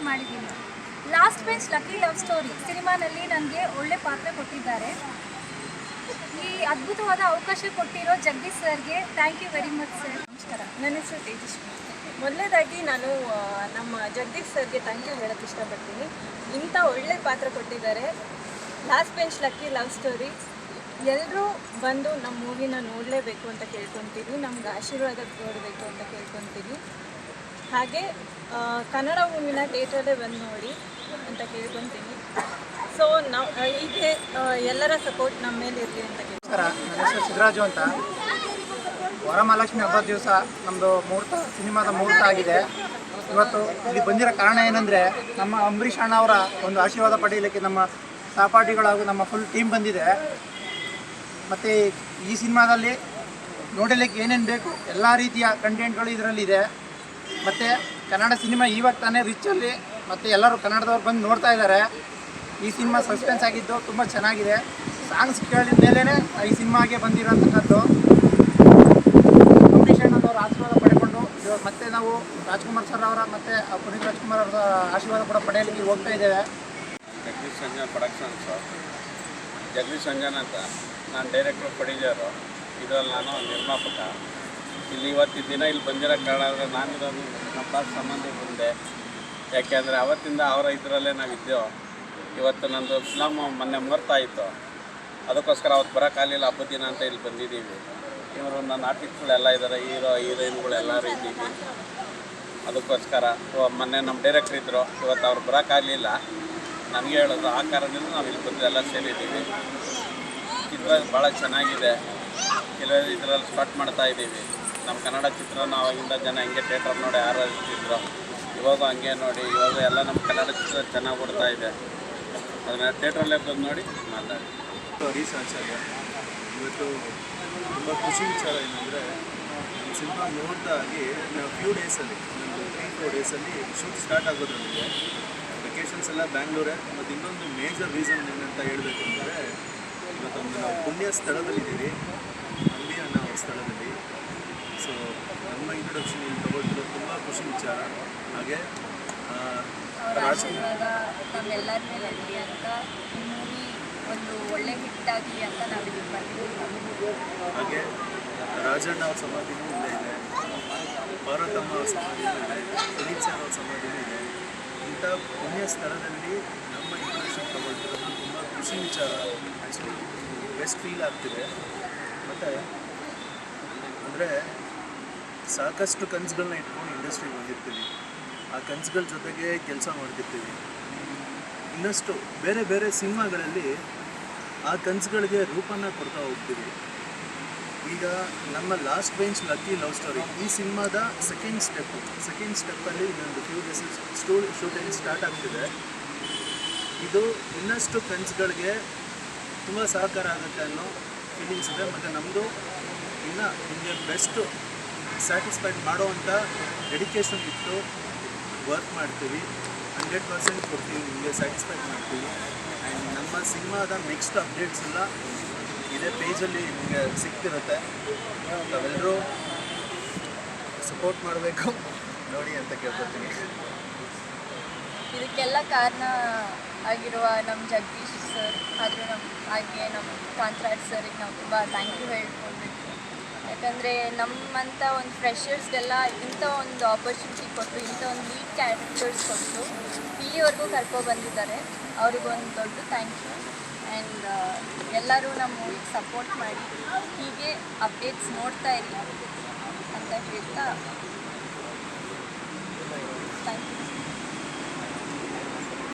Act ಮಾಡಿದ್ದೀನಿ. Last bench lucky love story ಸಿನಿಮಾನಲ್ಲಿ ನನಗೆ ಒಳ್ಳೆ ಪಾತ್ರ ಕೊಟ್ಟಿದ್ದಾರೆ. ಈ ಅದ್ಭುತವಾದ ಅವಕಾಶ ಕೊಟ್ಟಿರೋ ಜಗದೀಶ್ ಸರ್ಗೆ thank you very much sir. ನಮಸ್ಕಾರ, ನನ್ನ ಹೆಸರು ತೇಜಸ್ವಿ. ಮೊದಲನೇದಾಗಿ ನಾನು ನಮ್ಮ ಜಗದೀಶ್ ಸರ್ಗೆ ಥ್ಯಾಂಕ್ ಯು ಹೇಳೋಕ್ಕೆ ಇಷ್ಟಪಡ್ತೀನಿ. ಇಂಥ ಒಳ್ಳೆ ಪಾತ್ರ ಕೊಟ್ಟಿದ್ದಾರೆ. Last bench lucky love story ಎಲ್ಲರೂ ಬಂದು ನಮ್ಮ ಮೂವಿನ ನೋಡಲೇಬೇಕು ಅಂತ ಕೇಳ್ಕೊತೀನಿ. ನಮ್ಗೆ ಆಶೀರ್ವಾದ ಕೊಡಬೇಕು ಅಂತ ಕೇಳ್ಕೊತೀನಿ. ಹಾಗೆ ಕನ್ನಡ ಮೂವಿನ ಥಿಯೇಟ್ರಲ್ಲೇ ಬಂದು ನೋಡಿ ಅಂತ ಕೇಳ್ಕೊತೀನಿ. ಸೊ ನಾವು ಹೀಗೆ ಎಲ್ಲರ ಸಪೋರ್ಟ್ ನಮ್ಮ ಮೇಲೆ ಇರಲಿ ಅಂತ ನಮಸ್ಕಾರ, ನನ್ನ ಹೆಸರು ಸಿದ್ದರಾಜು ಅಂತ. ವರಮಹಾಲಕ್ಷ್ಮಿ ಹಬ್ಬದ ದಿವಸ ನಮ್ಮದು ಸಿನಿಮಾದ ಮುಹೂರ್ತ ಆಗಿದೆ. ಇವತ್ತು ಇಲ್ಲಿ ಬಂದಿರೋ ಕಾರಣ ಏನಂದರೆ, ನಮ್ಮ ಅಂಬರೀಷ್ ಅಣ್ಣ ಅವರ ಒಂದು ಆಶೀರ್ವಾದ ಪಡೆಯಲಿಕ್ಕೆ ನಮ್ಮ ಸಹಪಾಠಿಗಳಾಗೂ ನಮ್ಮ ಫುಲ್ ಟೀಮ್ ಬಂದಿದೆ. ಮತ್ತು ಈ ಸಿನಿಮಾದಲ್ಲಿ ನೋಡಲಿಕ್ಕೆ ಏನೇನು ಬೇಕು ಎಲ್ಲ ರೀತಿಯ ಕಂಟೆಂಟ್ಗಳು ಇದರಲ್ಲಿದೆ. ಮತ್ತು ಕನ್ನಡ ಸಿನಿಮಾ ಇವಾಗ ತಾನೇ ರಿಚ್ಚಲ್ಲಿ ಮತ್ತು ಎಲ್ಲರೂ ಕನ್ನಡದವ್ರು ಬಂದು ನೋಡ್ತಾ ಇದ್ದಾರೆ. ಈ ಸಿನಿಮಾ ಸಸ್ಪೆನ್ಸ್ ಆಗಿದ್ದು ತುಂಬ ಚೆನ್ನಾಗಿದೆ. ಸಾಂಗ್ಸ್ ಕೇಳಿದ ಮೇಲೇ ಈ ಸಿನಿಮಾಗೆ ಬಂದಿರೋಂಥದ್ದು. ಅಂಬರೀಷ್ ಅಣ್ಣನವರ ಆಶೀರ್ವಾದ ಪಡೆಕೊಂಡು ಮತ್ತೆ ನಾವು ರಾಜ್ಕುಮಾರ್ ಸರ್ ಅವರ ಮತ್ತು ಪುನೀತ್ ರಾಜ್ಕುಮಾರ್ ಅವರ ಆಶೀರ್ವಾದ ಕೂಡ ಪಡೆಯಲಿಕ್ಕೆ ಹೋಗ್ತಾ ಇದ್ದೇವೆ. ಜಗದೀಶ್ ಸಂಜನ್ ಪ್ರೊಡಕ್ಷನ್ಸು, ಜಗದೀಶ್ ಸಂಜನ್ ಅಂತ ನಾನು ಡೈರೆಕ್ಟ್ರು, ಪ್ರೊಡ್ಯೂಸರು. ಇದರಲ್ಲಿ ನಾನು ನಿರ್ಮಾಪಕ. ಇಲ್ಲಿ ಇವತ್ತಿನ ದಿನ ಇಲ್ಲಿ ಬಂದಿರೋ ಕಾರಣ ಅಂದರೆ ನಾನಿರೋದು ನಮ್ಮ ಪಾಸ್ ಸಂಬಂಧ ಬಂದೆ. ಯಾಕೆಂದರೆ ಅವತ್ತಿಂದ ಅವರ ಇದರಲ್ಲೇ ನಾವಿದ್ದೆವು. ಇವತ್ತು ನಂದು ಫಿಲಮ್ ಮೊನ್ನೆ ಮುಹೂರ್ತ ಆಯಿತು. ಅದಕ್ಕೋಸ್ಕರ ಅವತ್ತು ಬರೋಕ್ಕಾಗಲಿಲ್ಲ, ಹಬ್ಬದ ದಿನ ಅಂತ ಇಲ್ಲಿ ಬಂದಿದ್ದೀವಿ. ಇವರು ನನ್ನ ಆರ್ಟಿಸ್ಟ್ಗಳೆಲ್ಲ ಇದ್ದಾರೆ, ಹೀರೋಯಿನ್ಗಳೆಲ್ಲರೂ ಇದ್ದೀವಿ. ಅದಕ್ಕೋಸ್ಕರ ಮೊನ್ನೆ ನಮ್ಮ ಡೈರೆಕ್ಟ್ರ್ ಇದ್ದರು, ಇವತ್ತು ಅವ್ರು ಬರೋಕ್ಕಾಗಲಿಲ್ಲ. ನನಗೆ ಹೇಳೋದು ಆ ಕಾರಣದಿಂದ ನಾವು ಇಲ್ಲಿ ಬಂದು ಎಲ್ಲ ಸೇರಿದ್ದೀವಿ. ಚಿತ್ರ ಭಾಳ ಚೆನ್ನಾಗಿದೆ. ಕೆಲವು ಇದರಲ್ಲಿ ಸ್ಟಾರ್ಟ್ ಮಾಡ್ತಾ ಇದ್ದೀವಿ. ನಮ್ಮ ಕನ್ನಡ ಚಿತ್ರನ ಆವಾಗಿಂದ ಜನ ಹಿಂಗೆ ಥಿಯೇಟರ್ ನೋಡಿ ಆರಾಧಿಸ್ತಿದ್ರು. ಇವಾಗೂ ಹಂಗೆ ನೋಡಿ, ಇವಾಗ ಎಲ್ಲ ನಮ್ಮ ಕನ್ನಡ ಚಿತ್ರ ಚೆನ್ನಾಗಿ ಕೊಡ್ತಾ ಇದೆ. ಅದನ್ನು ಥಿಯೇಟ್ರಲ್ಲೇ ಬಂದು ನೋಡಿ ಮಾತಾಡಿ. ಹರೀಶ್ ಆಚಾರ್ಯ. ಇವತ್ತು ತುಂಬ ಖುಷಿ ವಿಚಾರ ಏನಂದರೆ, ನಮ್ಮ ಸಿನಿಮಾ ನೋಡ್ದಾಗಿ ಫ್ಯೂ ಡೇಸಲ್ಲಿ, ಒಂದು 3-4 ಡೇಸಲ್ಲಿ ಶೂಟ್ ಸ್ಟಾರ್ಟ್ ಆಗೋದ್ರಲ್ಲಿದೆ. ವೆಕೇಷನ್ಸ್ ಎಲ್ಲ ಬ್ಯಾಂಗ್ಳೂರೇ. ಮತ್ತು ಇನ್ನೊಂದು ಮೇಜರ್ ರೀಸನ್ ಏನಂತ ಹೇಳಬೇಕು ಅಂದರೆ, ಇವತ್ತೊಂದು ನಾವು ಪುಣ್ಯ ಸ್ಥಳದಲ್ಲಿದ್ದೀವಿ, ಅಂಬಿ ಅನ್ನೋ ಸ್ಥಳದಲ್ಲಿ. ಸೊ ನಮ್ಮ ಇಂಟ್ರೊಡಕ್ಷನ್ ಇಲ್ಲಿ ತಗೊಳ್ತಿರೋ ತುಂಬ ಖುಷಿ ವಿಚಾರ. ಹಾಗೆ ಆಶೀರ್ವಾದ ನಮ್ಮೆಲ್ಲರ ಮೇಲೆ ಇರಲಿ ಅಂತ, ಈ ಮೂವಿ ಒಂದು ಒಳ್ಳೆ ಹಿಟ್ ಆಗಲಿ ಅಂತ ನಾವು ಇಲ್ಲಿ ಬಂದಿದ್ದೀವಿ. ಹಾಗೆ ರಾಜಣ್ಣ ಅವ್ರ ಸಮಾಧಿನೂ ಇಲ್ಲೇ ಇದೆ, ಪಾರ್ವತಮ್ಮ ಅವ್ರ ಸಮಾಧಿನೂ ಇದೆ, ಪುನೀತ್ ಸರ್ ಅವ್ರ ಸಮಾಧಿನೂ ಇದೆ. ಇಂಥ ಪುಣ್ಯ ಸ್ಥಳದಲ್ಲಿ ನಮ್ಮ ಇಂಟ್ರೊಡಕ್ಷನ್ ತಗೊಳ್ತಿರೋದು ತುಂಬ ಖುಷಿ ವಿಚಾರ. ಆ್ಯಕ್ಚುಲಿ ಬೆಸ್ಟ್ ಫೀಲ್ ಆಗ್ತಿದೆ. ಮತ್ತು ಅಂದರೆ ಸಾಕಷ್ಟು ಕನಸುಗಳನ್ನ ಇಟ್ಕೊಂಡು ಇಂಡಸ್ಟ್ರಿಗೆ ಬಂದಿರ್ತೀವಿ. ಆ ಕನಸುಗಳ ಜೊತೆಗೆ ಕೆಲಸ ಮಾಡ್ತಿರ್ತೀವಿ. ಇನ್ನಷ್ಟು ಬೇರೆ ಬೇರೆ ಸಿನಿಮಾಗಳಲ್ಲಿ ಆ ಕನಸುಗಳಿಗೆ ರೂಪನ ಕೊಡ್ತಾ ಹೋಗ್ತೀವಿ. ಈಗ ನಮ್ಮ last bench lucky love story ಈ ಸಿನಿಮಾದ ಸೆಕೆಂಡ್ ಸ್ಟೆಪ್ಪಲ್ಲಿ ಇನ್ನೊಂದು ಫ್ಯೂ ಡೇಸ್ ಶೂಟಿಂಗ್ ಸ್ಟಾರ್ಟ್ ಆಗ್ತಿದೆ. ಇದು ಇನ್ನಷ್ಟು ಕನಸುಗಳಿಗೆ ತುಂಬ ಸಹಕಾರ ಆಗುತ್ತೆ ಅನ್ನೋ ಫೀಲಿಂಗ್ಸ್ ಇದೆ. ಮತ್ತು ನಮ್ಮದು ಇನ್ನು ನಿಮಗೆ ಬೆಸ್ಟು ಸ್ಯಾಟಿಸ್ಫೈಡ್ ಮಾಡೋವಂಥ ಡೆಡಿಕೇಶನ್ ಇಟ್ಟು ವರ್ಕ್ ಮಾಡ್ತೀವಿ. 100% ಕೊಡ್ತೀವಿ, ನಿಮಗೆ ಸ್ಯಾಟಿಸ್ಫೈಡ್ ಮಾಡ್ತೀವಿ. ಆ್ಯಂಡ್ ನಮ್ಮ ಸಿನಿಮಾದ ನೆಕ್ಸ್ಟ್ ಅಪ್ಡೇಟ್ಸ್ ಎಲ್ಲ ಇದೇ ಪೇಜಲ್ಲಿ ನಿಮಗೆ ಸಿಗ್ತಿರುತ್ತೆ. ನಾವೆಲ್ಲರೂ ಸಪೋರ್ಟ್ ಮಾಡಬೇಕು ನೋಡಿ ಅಂತ ಕೇಳ್ಕೊತೀನಿ. ಇದಕ್ಕೆಲ್ಲ ಕಾರಣ ಆಗಿರುವ ನಮ್ಮ ಜಗದೀಶ್ ಸರ್, ಆದರೂ ಹಾಗೆ ನಮ್ಮ ಕಾಂತರಾಜ್ ಸರ್ಗೆ ನಾವು ತುಂಬ ಥ್ಯಾಂಕ್ ಯು ಹೇಳ್ಕೊಳ್ಬೇಕು. ಯಾಕಂದರೆ ನಮ್ಮಂಥ ಒಂದು ಫ್ರೆಷರ್ಸ್ಗೆಲ್ಲ ಇಂಥ ಒಂದು ಆಪರ್ಚುನಿಟಿ ಕೊಟ್ಟು, ಇಂಥ ಒಂದು ಲೀಡ್ ಕ್ಯಾರೆಕ್ಟರ್ಸ್ ಕೊಟ್ಟು ಇಲ್ಲಿವರೆಗೂ ಕರ್ಕೊಬಂದಿದ್ದಾರೆ. ಅವ್ರಿಗೊಂದು ದೊಡ್ಡ ಥ್ಯಾಂಕ್ ಯು. ಆ್ಯಂಡ್ ಎಲ್ಲರೂ ನಮ್ಮ ಮೂವಿಗೆ ಸಪೋರ್ಟ್ ಮಾಡಿ, ಹೀಗೆ ಅಪ್ಡೇಟ್ಸ್ ನೋಡ್ತಾ ಇರಿ ಅಂತ ಹೇಳ್ತಾ ಥ್ಯಾಂಕ್ ಯು.